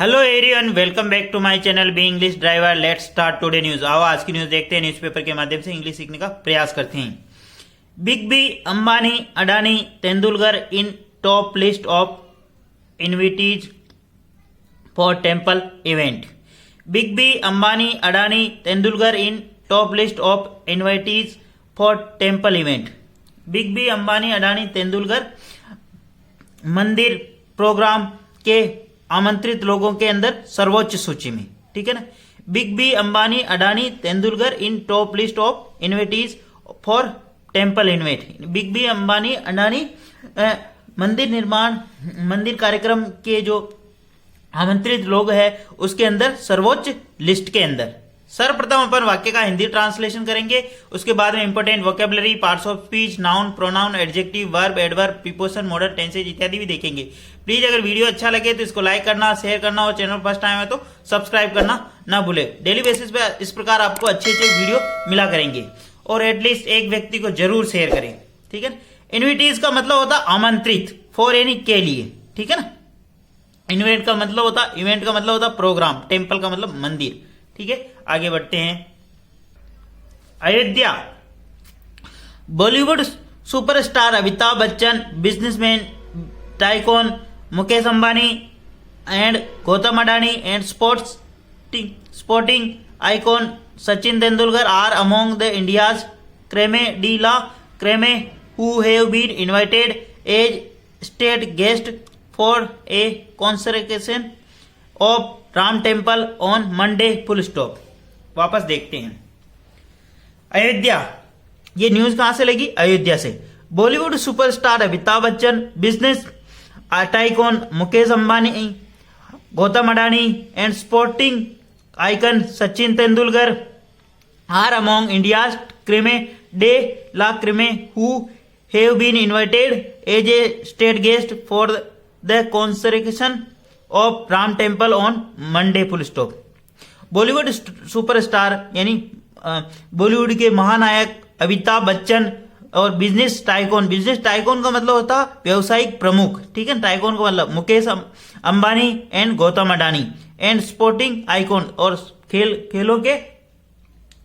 Hello everyone, welcome back to my channel be English driver. Let's start today news. आओ आज की news देखते हैं। न्यूज़पेपर के माध्यम से इंग्लिश सीखने का प्रयास करते हैं। Big B, Ambani, Adani, Tendulkar in top list of invitees for temple event. Big B, Ambani, Adani, Tendulkar in top list of invitees for temple event. Big B, Ambani, Adani, Tendulkar मंदिर प्रोग्राम के आमंत्रित लोगों के अंदर सर्वोच्च सूची में। ठीक है ना। Big B, Ambani, Adani, Tendulkar in top list of invitees for temple event. Big B, Ambani, Adani मंदिर निर्माण, मंदिर कार्यक्रम के जो आमंत्रित लोग हैं उसके अंदर सर्वोच्च लिस्ट के अंदर। सर्वप्रथम अपन वाक्य का हिंदी ट्रांसलेशन करेंगे, उसके बाद में important vocabulary, parts of speech, noun, pronoun, adjective, verb, adverb, preposition, modern tenses इत्यादि भी देखेंगे। प्लीज अगर वीडियो अच्छा लगे तो इसको लाइक करना, शेयर करना और चैनल फर्स्ट टाइम है तो सब्सक्राइब करना ना भूले। डेली बेसिस पे इस प्रकार आपको अच्छे वीडियो मिला करेंगे और एटलीस्ट एक व्यक्ति को जरूर शेयर करें। ठीक है। इन्विटीज का मतलब होता आमंत्रित, फॉर यानी के लिए। ठीक है ना। इवेंट का मतलब होता प्रोग्राम, टेम्पल का मतलब मंदिर। ठीक है, आगे बढ़ते हैं। Ayodhya. Bollywood superstar Amitabh Bachchan, businessman tycoon Mukesh Ambani and Gautam Adani and sporting icon Sachin Tendulkar are among the India's creme de la creme who have been invited as state guest for a consecration of Ram temple on Monday full stop. वापस देखते हैं। अयोध्या, ये news कहां से लगी? अयोध्या से। Bollywood superstar Amitabh Bachchan, business tycoon Mukesh Ambani, Gautam Adani and sporting icon Sachin Tendulkar are among India's creme de la creme who have been invited as a state guest for the consecration of Ram temple on Monday full stop. Bollywood superstar यानी Bollywood के महानायक अमिताभ बच्चन और business tycoon का मतलब होता व्यवसायिक प्रमुख। ठीक है। टाइकॉन का मतलब Mukesh Ambani and Gautam Adani and sporting icon और खेलों के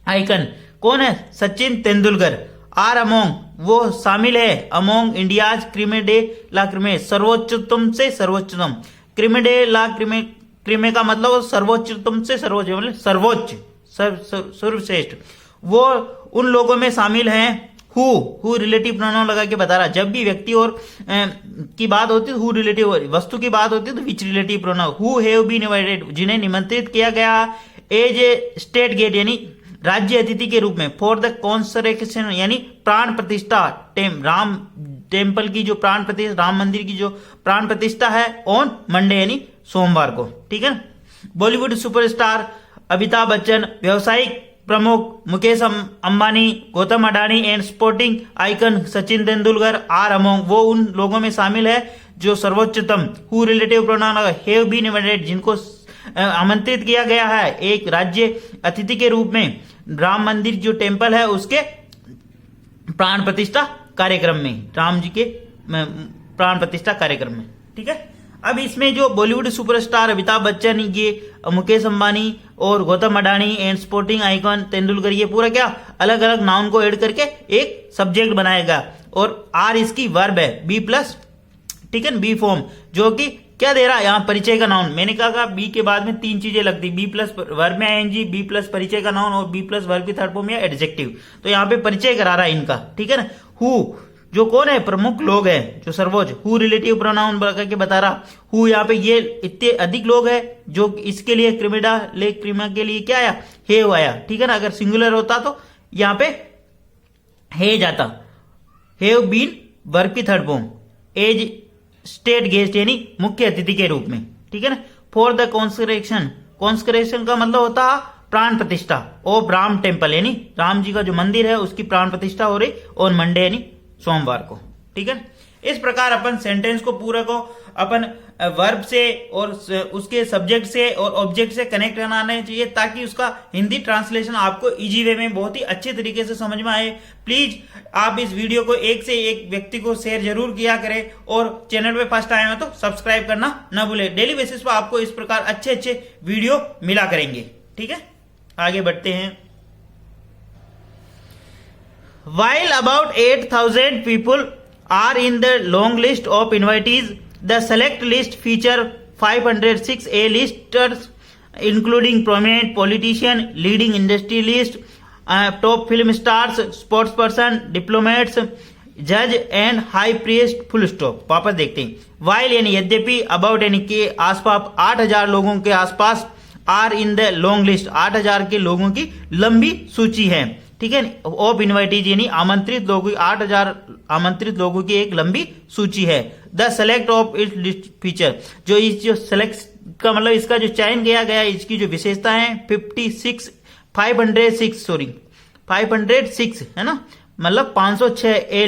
आइकन कौन है? सचिन तेंदुलकर। आर अमोंग, वो शामिल है। अमोंग इंडियाज क्रीमे डे ला क्रीमे, सर्वोच्चतम से सर्वोच्चतम। क्रीमे डे ला क्रीमे का मतलब सर्वोच्चतम से सर्वोच्च, मतलब सर्वोच्च, सर्वश्रेष्ठ। वो उन लोगों में शामिल हैं हु रिलेटिव प्रोनाउन लगा के बता रहा। जब भी व्यक्ति और की बात होती है हु रिलेटिव, वस्तु की बात होती है तो which relative pronoun. Who have been invited, जिन्हें निमंत्रित किया गया एज ए स्टेट गेट यानी राज्य अतिथि के रूप में। फॉर द कॉन्सरेशन यानी प्राण प्रतिष्ठा, राम टेम्पल की जो प्राण प्रतिष्ठा, राम मंदिर की जो प्राण प्रतिष्ठा है ऑन मंडे यानी सोमवार को। ठीक है। बॉलीवुड सुपरस्टार अमिताभ बच्चन, व्यवसायिक प्रमुख Mukesh Ambani, Gautam Adani and sporting icon Sachin Tendulkar are among, वो उन लोगों में शामिल है जो सर्वोच्चतम who relative pronoun have been invited, जिनको आमंत्रित किया गया है एक राज्य अतिथि के रूप में राम मंदिर जो टेम्पल है उसके प्राण प्रतिष्ठा कार्यक्रम में, राम जी के प्राण प्रतिष्ठा कार्यक्रम में। ठीक है। अब इसमें जो बॉलीवुड सुपरस्टार अमिताभ बच्चन, ये मुकेश अंबानी और Gautam Adani and sporting icon Tendulkar, ये पूरा क्या अलग अलग नाउन को ऐड करके एक सब्जेक्ट बनाएगा और आर इसकी वर्ब है, बी प्लस। ठीक है, बी फॉर्म, जो कि क्या दे रहा है यहाँ? परिचय का नाउन। मैंने कहा बी के बाद में तीन चीजें लगती, बी प्लस वर्ब में आईएनजी, बी प्लस परिचय का नाउन और बी प्लस वर्ब की थर्ड फॉर्म या एडजेक्टिव। तो यहाँ पे परिचय करा रहा है इनका। ठीक है ना। हु, जो कौन है? प्रमुख लोग हैं जो सर्वोच्च। हु रिलेटिव प्रोनाउन करके बता रहा। हु यहाँ पे ये इतने अधिक लोग हैं जो इसके लिए क्रीमा के लिए क्या आया? हेव आया। ठीक है ना। अगर सिंगुलर होता तो यहाँ पे हे जाता। हेव बीन वर्ब की third form, as state guest यानी मुख्य अतिथि के रूप में। ठीक है ना। फॉर द कॉन्सक्रेशन का मतलब होता प्राण प्रतिष्ठा ऑफ राम टेम्पल यानी राम जी का जो मंदिर है उसकी प्राण प्रतिष्ठा हो रही और मंडे यानी सोमवार को। ठीक है। इस प्रकार अपन सेंटेंस को पूरा को अपन वर्ब से और उसके सब्जेक्ट से और ऑब्जेक्ट से कनेक्ट करना चाहिए, ताकि उसका हिंदी ट्रांसलेशन आपको इजी वे में बहुत ही अच्छे तरीके से समझ में आए। प्लीज आप इस वीडियो को एक से एक व्यक्ति को शेयर जरूर किया करें, और चैनल पे फर्स्ट टाइम है तो सब्सक्राइब करना ना भूले। डेली बेसिस पर आपको इस प्रकार अच्छे अच्छे वीडियो मिला करेंगे। ठीक है, आगे बढ़ते हैं। While about 8,000 people are in the long list of invitees, the select list feature 506 A-listers, including prominent politician, leading industry list, top film stars, sports person, diplomats, जज and high priest, full stop. वापस देखते हैं। While यानी यद्यपि, about यानी के आसपास, 8,000 लोगों के आसपास, are in the long list 8,000 के लोगों की लंबी सूची है। ठीक है, ऑफ इनवाइटीज यानी आमंत्रित लोगों, 8,000 आमंत्रित लोगों की एक लंबी सूची है। The select of it list feature, जो इस जो सेलेक्ट का मतलब इसका जो चयन किया गया, इसकी जो विशेषता है 506 है ना, मतलब 506 ए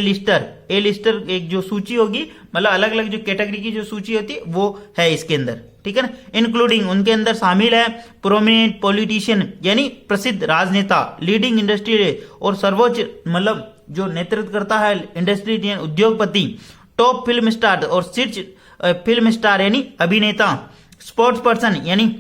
लिस्टर एक जो सूची होगी, मतलब अलग अलग जो कैटेगरी की जो सूची होती है वो है इसके अंदर। ठीक है ना, इंक्लूडिंग उनके अंदर शामिल है प्रोमिनेंट पॉलिटिशियन यानी प्रसिद्ध राजनेता, लीडिंग इंडस्ट्री और सर्वोच्च मतलब जो नेतृत्व करता है इंडस्ट्री उद्योगपति, टॉप फिल्म स्टार और शीर्ष फिल्म स्टार यानी अभिनेता, स्पोर्ट्स पर्सन यानी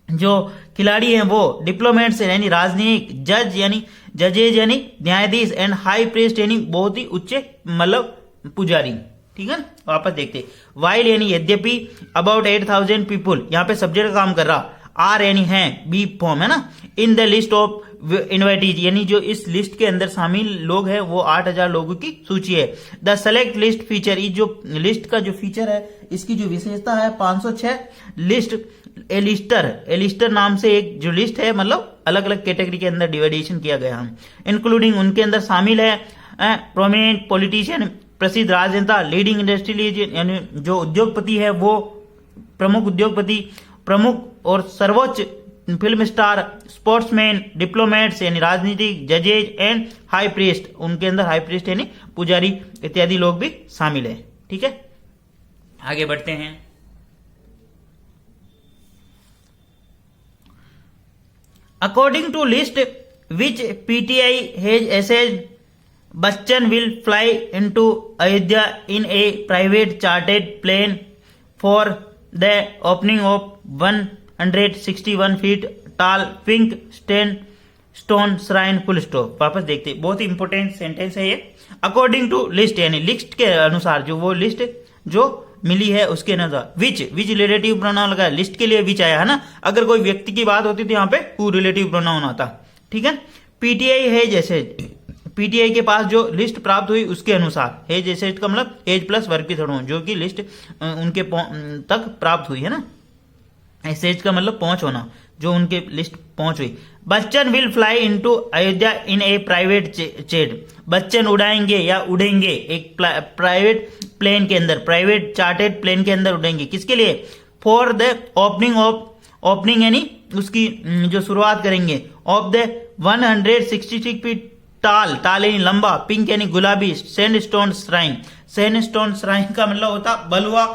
जो खिलाड़ी हैं वो, डिप्लोमेट्स यानी राजनयिक, जज यानी जजेज यानी न्यायाधीश, एंड हाई प्रीस्ट यानी बहुत ही उच्च मतलब पुजारी। ठीक है, वापस देखते। वाइल यानी यद्यपि, अबाउट 8,000 पीपुल, यहाँ पे सब्जेक्ट का काम कर रहा, आर यानी है, बी फॉर्म है ना, in the list of invitees यानी जो इस लिस्ट के अंदर शामिल लोग हैं वो 8,000 लोगों की सूची है। द सेलेक्ट लिस्ट फीचर, इस जो लिस्ट का जो फीचर है, इसकी जो विशेषता है 506 लिस्ट एलिस्टर नाम से एक जो लिस्ट है, मतलब अलग अलग कैटेगरी के अंदर डिवाइडेशन किया गया है। इंक्लूडिंग उनके अंदर शामिल है प्रोमिनेंट पॉलिटिशियन, प्रसिद्ध राजनेता, लीडिंग इंडस्ट्री यानी जो उद्योगपति है वो, प्रमुख उद्योगपति, प्रमुख और सर्वोच्च फिल्म स्टार, स्पोर्ट्समैन, डिप्लोमेट्स यानी राजनीतिक, जजेज एंड हाई प्रीस्ट, उनके अंदर हाई प्रीस्ट यानी पुजारी इत्यादि लोग भी शामिल है। ठीक है, आगे बढ़ते हैं। According to list which PTI has assessed, Bachchan will fly into Ayodhya in a private chartered plane for the opening of 161 feet tall pink stone shrine, full stop। वापस देखते, बहुत ही इंपॉर्टेंट सेंटेंस है ये। अकॉर्डिंग टू लिस्ट यानी list के अनुसार, जो वो लिस्ट जो मिली है उसके अनुसार, विच रिलेटिव प्रोनाउन लगा, लिस्ट के लिए विच आया है ना, अगर कोई व्यक्ति की बात होती तो यहाँ पे हु रिलेटिव प्रोनाउन आता। ठीक है, पीटीआई हेज एसेट, पीटीआई के पास जो लिस्ट प्राप्त हुई उसके अनुसार, हेज एसेट का मतलब हेज प्लस वर्ग की थर्ड, जो कि लिस्ट उनके तक प्राप्त हुई है ना, एसेज का मतलब पहुंच होना, जो उनके लिस्ट पहुंच हुई। Bachchan will fly into Ayodhya in a private jet, Bachchan उड़ाएंगे या उड़ेंगे एक प्राइवेट प्लेन के अंदर, प्राइवेट चार्टेड प्लेन के अंदर उड़ेंगे, किसके लिए, फॉर द ओपनिंग यानी उसकी जो शुरुआत करेंगे, ऑफ द 166 फीट टाल यानी लंबा, पिंक यानी गुलाबी, सैंडस्टोन श्राइन का मतलब होता बलुआ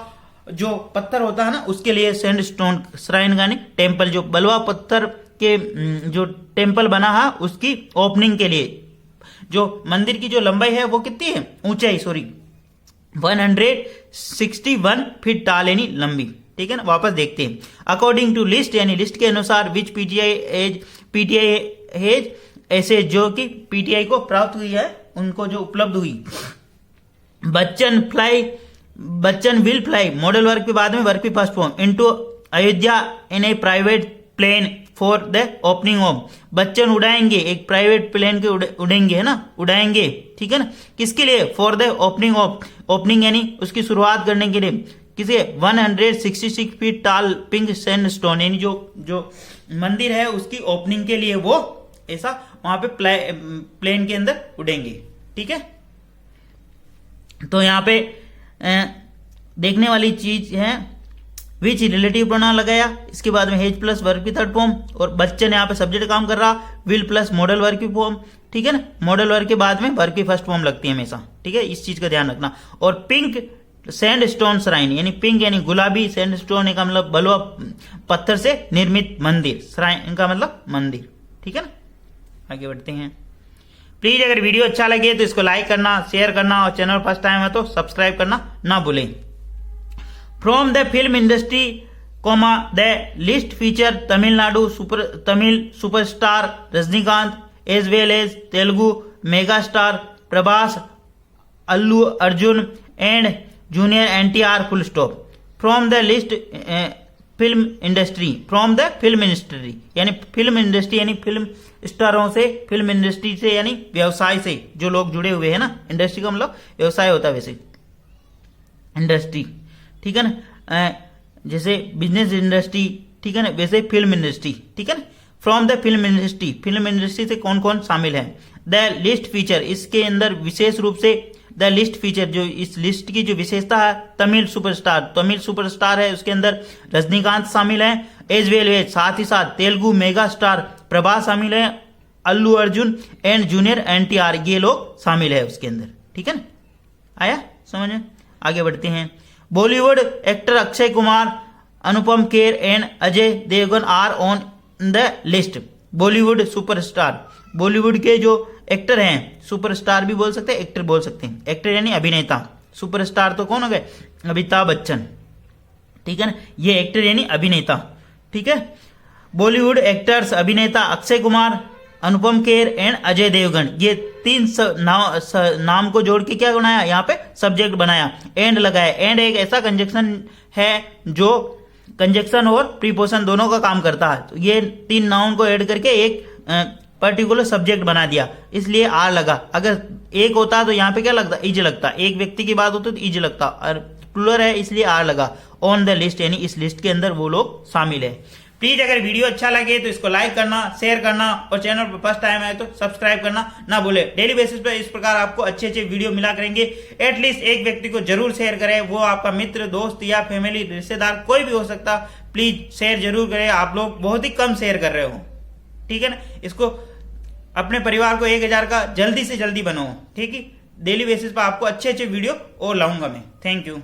जो पत्थर होता है ना, उसके लिए सैंडस्टोन श्राइन का टेम्पल, जो बलुआ पत्थर के जो टेम्पल बना है उसकी ओपनिंग के लिए, जो मंदिर की जो लंबाई है वो कितनी है, ऊंचाई 161 फीट टाल यानी लंबी। ठीक है ना, वापस देखते हैं। अकॉर्डिंग टू लिस्ट यानी लिस्ट के अनुसार, विच पीटीआई हेज ऐसे जो कि पीटीआई को प्राप्त हुई है, उनको जो उपलब्ध हुई। बच्चन विल फ्लाई, मॉडल वर्ग के बाद में वर्ग की first form, into Ayodhya in a private plane for the opening of, Bachchan उड़ाएंगे एक प्राइवेट प्लेन के उड़ेंगे है ना, उड़ाएंगे। ठीक है ना, किसके लिए, for the opening of, opening यानी उसकी शुरुआत करने के लिए, किसे, 166 फीट टाल पिंक सैंडस्टोन यानी जो मंदिर है उसकी ओपनिंग के लिए वो ऐसा वहां पे प्लेन के अंदर उड़ेंगे। ठीक है, तो यहाँ पे देखने वाली चीज है विच रिलेटिव प्रोनाउन लगाया, इसके बाद में हेज प्लस वर्ब की थर्ड फॉर्म, और बच्चन यहाँ पे सब्जेक्ट काम कर रहा, विल प्लस मॉडल वर्ब की फॉर्म। ठीक है ना, मॉडल वर्ब के बाद में वर्ब की फर्स्ट फॉर्म लगती है हमेशा, ठीक है, इस चीज का ध्यान रखना। और पिंक सैंडस्टोन श्राइन, यानी पिंक यानी गुलाबी, सैंडस्टोन का मतलब बलुआ पत्थर से निर्मित मंदिर, श्राइन का मतलब मंदिर, ठीक है ना। आगे बढ़ते हैं। प्लीज अगर वीडियो अच्छा लगे तो इसको लाइक करना, शेयर करना और चैनल फर्स्ट टाइम है तो सब्सक्राइब करना ना भूलें। From the film industry comma the list feature Tamil superstar Rajinikanth as well as Telugu mega star Prabhas, Allu Arjun and junior NTR full stop. From the list film industry, from the film industry यानी film industry यानी film स्टारों से, film industry से यानी व्यवसाय से जो लोग जुड़े हुए हैं ना, इंडस्ट्री का मतलब व्यवसाय होता है वैसे इंडस्ट्री, ठीक है ना, जैसे बिजनेस इंडस्ट्री, ठीक है ना, वैसे फिल्म इंडस्ट्री, ठीक है ना। From the film industry, film industry से कौन कौन शामिल है। द लिस्ट फीचर, इसके अंदर विशेष रूप से द लिस्ट फीचर, जो इस लिस्ट की जो विशेषता है, तमिल सुपरस्टार है, उसके अंदर रजनीकांत शामिल है, एज वेल एज साथ ही साथ तेलुगु मेगा स्टार प्रभास शामिल है, अल्लू अर्जुन एंड जूनियर NTR ये लोग शामिल है उसके अंदर, ठीक है ना। आया समझ में। आगे बढ़ते हैं। Bollywood actor Akshay Kumar, Anupam Kher and Ajay Devgn are on the list. Bollywood superstar, Bollywood के जो एक्टर हैं, सुपरस्टार भी बोल सकते हैं, एक्टर बोल सकते हैं, एक्टर यानी अभिनेता, सुपरस्टार तो कौन हो गए, अमिताभ बच्चन, ठीक है ना, ये एक्टर यानी अभिनेता, ठीक है। बॉलीवुड एक्टर्स अभिनेता अक्षय कुमार, अनुपम खेर एंड अजय देवगन, ये तीन नाम को जोड़ के क्या बनाया, यहाँ पे सब्जेक्ट बनाया, एंड लगाया। एंड एक ऐसा कंजक्शन है जो कंजक्शन और प्रीपोजिशन दोनों का काम करता है, तो ये तीन नाउन को ऐड करके एक पर्टिकुलर सब्जेक्ट बना दिया, इसलिए आर लगा। अगर एक होता तो यहाँ पे क्या लगता, इज लगता, एक व्यक्ति की बात होती तो इज लगता, और प्लूरल है इसलिए आर लगा। ऑन द लिस्ट यानी इस लिस्ट के अंदर वो लोग शामिल है। प्लीज अगर वीडियो अच्छा लगे तो इसको लाइक करना, शेयर करना और चैनल पर फर्स्ट टाइम आए तो सब्सक्राइब करना ना भूले। डेली बेसिस पे इस प्रकार आपको अच्छे अच्छे वीडियो मिला करेंगे। एटलीस्ट एक व्यक्ति को जरूर शेयर करें, वो आपका मित्र, दोस्त या फैमिली, रिश्तेदार कोई भी हो सकता, प्लीज शेयर जरूर करें। आप लोग बहुत ही कम शेयर कर रहे हो, ठीक है ना। इसको अपने परिवार को 1000 का जल्दी से जल्दी बनाओ, ठीक है। डेली बेसिस पर आपको अच्छे अच्छे वीडियो और लाऊंगा मैं। Thank you.